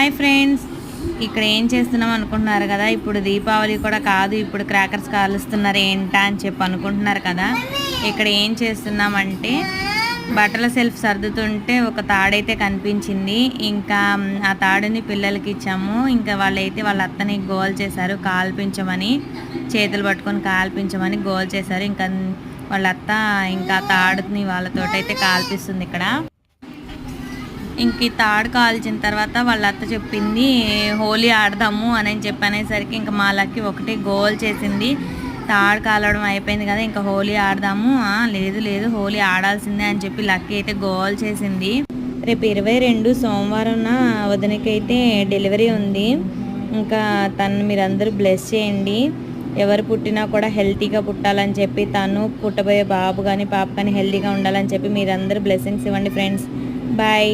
Hi friends, ఇక్కడ ఏం చేస్తున్నాం అనుకుంటున్నారు కదా. ఇప్పుడు దీపావళి కూడా కాదు, ఇప్పుడు క్రాకర్స్ కాలుస్తున్నారు ఏంటా అని చెప్పి అనుకుంటున్నారు కదా. ఇక్కడ ఏం చేస్తున్నామంటే బట్టల సెల్ఫ్ సర్దుతుంటే ఒక తాడైతే కనిపించింది. ఇంకా ఆ తాడుని పిల్లలకి ఇచ్చాము. ఇంకా వాళ్ళైతే వాళ్ళ అత్తని గోల్ చేశారు, కాల్పించమని, చేతులు పట్టుకొని కాల్పించమని గోల్ చేశారు. ఇంకా వాళ్ళ అత్త ఇంకా తాడుని వాళ్ళతోటైతే కాల్పిస్తుంది ఇక్కడ. ఇంక ఈ తాడు కాల్చిన తర్వాత వాళ్ళ అత్త చెప్పింది హోలీ ఆడదాము అని చెప్పనేసరికి ఇంకా మా లక్కీ ఒకటి గోల్ చేసింది. తాడు కాలవడం అయిపోయింది కదా, ఇంకా హోలీ ఆడదాము, లేదు లేదు హోలీ ఆడాల్సిందే అని చెప్పి లక్కీ అయితే గోల్ చేసింది. రేపు 22 సోమవారం వదినకైతే డెలివరీ ఉంది. ఇంకా తను మీరందరూ బ్లెస్ చేయండి. ఎవరు పుట్టినా కూడా హెల్తీగా పుట్టాలని చెప్పి, తను పుట్టబోయే బాబు కానీ పాప కానీ హెల్తీగా ఉండాలని చెప్పి మీరందరూ బ్లెస్సింగ్స్ ఇవ్వండి ఫ్రెండ్స్. బాయ్.